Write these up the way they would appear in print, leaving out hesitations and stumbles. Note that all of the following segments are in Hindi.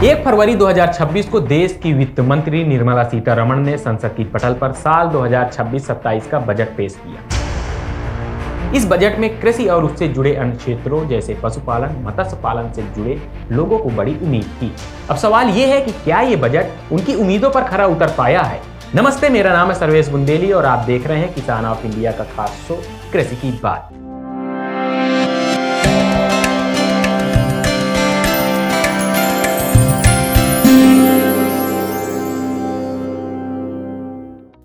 1 फरवरी 2026 को देश की वित्त मंत्री निर्मला सीतारमण ने संसद की पटल पर साल 2026-27 का बजट पेश किया। इस बजट में कृषि और उससे जुड़े अन्य क्षेत्रों जैसे पशुपालन, मत्स्य पालन से जुड़े लोगों को बड़ी उम्मीद थी। अब सवाल ये है कि क्या ये बजट उनकी उम्मीदों पर खरा उतर पाया है? नमस्ते, मेरा नाम है सर्वेश बुंदेली और आप देख रहे हैं किसान ऑफ इंडिया का खास शो कृषि की बात।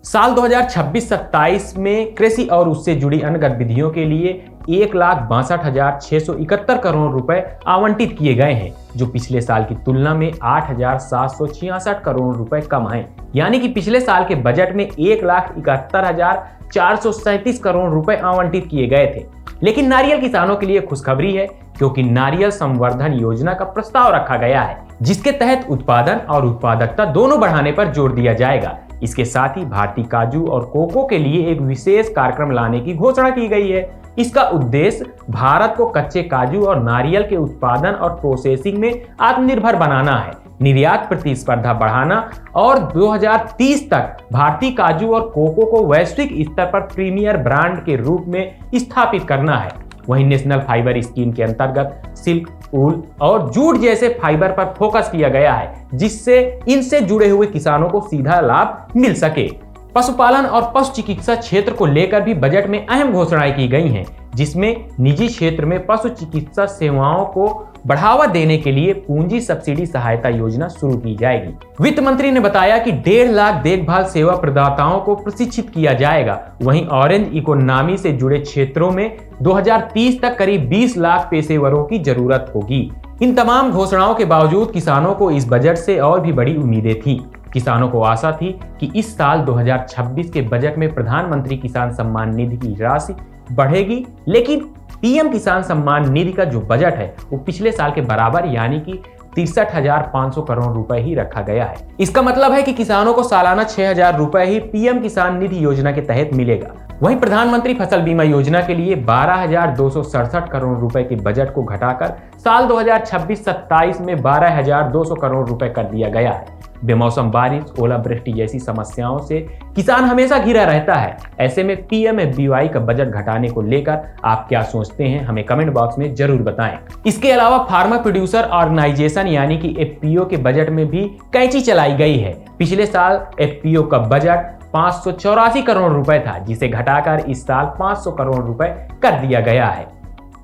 साल 2026-27 में कृषि और उससे जुड़ी अन्य गतिविधियों के लिए 1,62,671 करोड़ रुपए आवंटित किए गए हैं, जो पिछले साल की तुलना में 8,766 करोड़ रुपए कम हैं। यानी कि पिछले साल के बजट में 1,71,437 करोड़ रुपए आवंटित किए गए थे। लेकिन नारियल किसानों के लिए खुशखबरी है, क्योंकि नारियल संवर्धन योजना का प्रस्ताव रखा गया है, जिसके तहत उत्पादन और उत्पादकता दोनों बढ़ाने पर जोर दिया जाएगा। इसके साथ ही भारतीय काजू और कोको के लिए एक विशेष कार्यक्रम लाने की घोषणा की गई है। इसका उद्देश्य भारत को कच्चे काजू और नारियल के उत्पादन और प्रोसेसिंग में आत्मनिर्भर बनाना है, निर्यात प्रतिस्पर्धा बढ़ाना और 2030 तक भारतीय काजू और कोको को वैश्विक स्तर पर प्रीमियर ब्रांड के रूप में स्थापित करना है। वहीं नेशनल फाइबर स्कीम के अंतर्गत सिल्क, ऊल और जूट जैसे फाइबर पर फोकस किया गया है, जिससे इनसे जुड़े हुए किसानों को सीधा लाभ मिल सके। पशुपालन और पशु चिकित्सा क्षेत्र को लेकर भी बजट में अहम घोषणाएं की गई हैं, जिसमें निजी क्षेत्र में पशु चिकित्सा सेवाओं को बढ़ावा देने के लिए पूंजी सब्सिडी सहायता योजना शुरू की जाएगी। वित्त मंत्री ने बताया कि 1.5 लाख देखभाल सेवा प्रदाताओं को प्रशिक्षित किया जाएगा। वहीं ऑरेंज इकोनॉमी से जुड़े क्षेत्रों में 2030 तक करीब 20 लाख पेशेवरों की जरूरत होगी। इन तमाम घोषणाओं के बावजूद किसानों को इस बजट से और भी बड़ी उम्मीदें थी। किसानों को आशा थी कि इस साल 2026 के बजट में प्रधानमंत्री किसान सम्मान निधि की राशि बढ़ेगी, लेकिन पीएम किसान सम्मान निधि का जो बजट है वो पिछले साल के बराबर यानी कि 63,500 करोड़ रुपए ही रखा गया है। इसका मतलब है कि किसानों को सालाना 6,000 रुपए ही पीएम किसान निधि योजना के तहत मिलेगा। वहीं प्रधानमंत्री फसल बीमा योजना के लिए 12,267 करोड़ रुपए के बजट को घटाकर साल 2026-27 में 12,200 करोड़ रुपए कर दिया गया है। बेमौसम बारिश, ओलावृष्टि जैसी समस्याओं से किसान हमेशा घिरा रहता है। ऐसे में पीएमएफबीवाई का बजट घटाने को लेकर आप क्या सोचते हैं, हमें कमेंट बॉक्स में जरूर बताएं। इसके अलावा फार्मर प्रोड्यूसर ऑर्गेनाइजेशन यानी कि एफपीओ के बजट में भी कैंची चलाई गई है। पिछले साल एफपीओ का बजट 584 करोड़ रुपए था, जिसे घटाकर इस साल 500 करोड़ रुपए कर दिया गया है।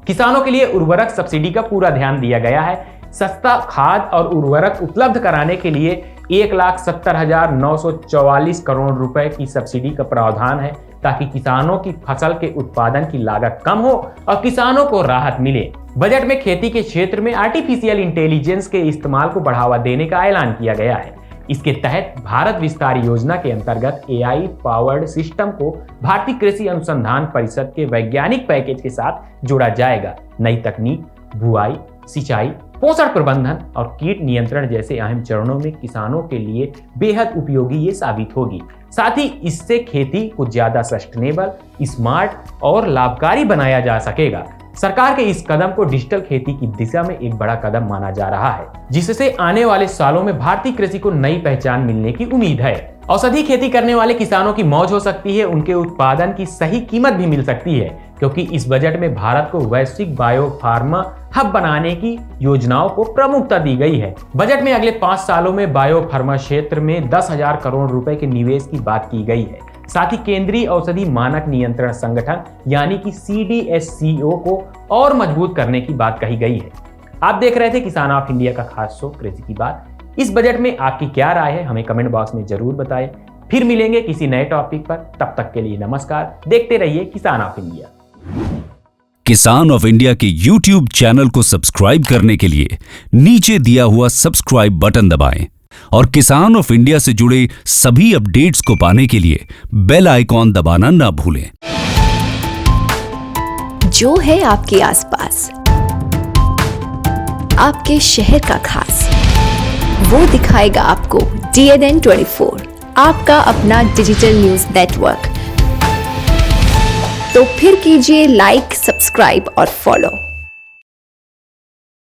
किसानों के लिए उर्वरक सब्सिडी का पूरा ध्यान दिया गया है। सस्ता खाद और उर्वरक उपलब्ध कराने के लिए 1,70,944 करोड़ रुपए की सब्सिडी का प्रावधान है, ताकि किसानों की फसल के उत्पादन की लागत कम हो और किसानों को राहत मिले। बजट में खेती के क्षेत्र में आर्टिफिशियल इंटेलिजेंस के इस्तेमाल को बढ़ावा देने का ऐलान किया गया है। इसके तहत भारत विस्तार योजना के अंतर्गत एआई पावर्ड सिस्टम को भारतीय कृषि अनुसंधान परिषद के वैज्ञानिक पैकेज के साथ जोड़ा जाएगा। नई तकनीक बुआई, सिंचाई, पोषण प्रबंधन और कीट नियंत्रण जैसे अहम चरणों में किसानों के लिए बेहद उपयोगी ये साबित होगी। साथ ही इससे खेती को ज्यादा सस्टेनेबल, स्मार्ट और लाभकारी बनाया जा सकेगा। सरकार के इस कदम को डिजिटल खेती की दिशा में एक बड़ा कदम माना जा रहा है, जिससे आने वाले सालों में भारतीय कृषि को नई पहचान मिलने की उम्मीद है। औषधि खेती करने वाले किसानों की मौज हो सकती है, उनके उत्पादन की सही कीमत भी मिल सकती है, क्योंकि इस बजट में भारत को वैश्विक बायो फार्मा हब बनाने की योजनाओं को प्रमुखता दी गई है। बजट में अगले 5 सालों में बायो फार्मा क्षेत्र में 10,000 करोड़ रुपए के निवेश की बात की गई है। साथ ही केंद्रीय औषधि मानक नियंत्रण संगठन यानी कि सीडीएससीओ को और मजबूत करने की बात कही गई है। आप देख रहे थे किसान ऑफ इंडिया का खास शो कृषि की बात। इस बजट में आपकी क्या राय है, हमें कमेंट बॉक्स में जरूर बताएं। फिर मिलेंगे किसी नए टॉपिक पर, तब तक के लिए नमस्कार। देखते रहिए किसान ऑफ इंडिया। किसान ऑफ इंडिया के YouTube चैनल को सब्सक्राइब करने के लिए नीचे दिया हुआ सब्सक्राइब बटन दबाएं और किसान ऑफ इंडिया से जुड़े सभी अपडेट्स को पाने के लिए बेल आइकॉन दबाना ना भूलें। जो है आपके आसपास, आपके शहर का खास, वो दिखाएगा आपको DNN 24, आपका अपना डिजिटल न्यूज नेटवर्क। तो फिर कीजिए लाइक, सब्सक्राइब और फॉलो।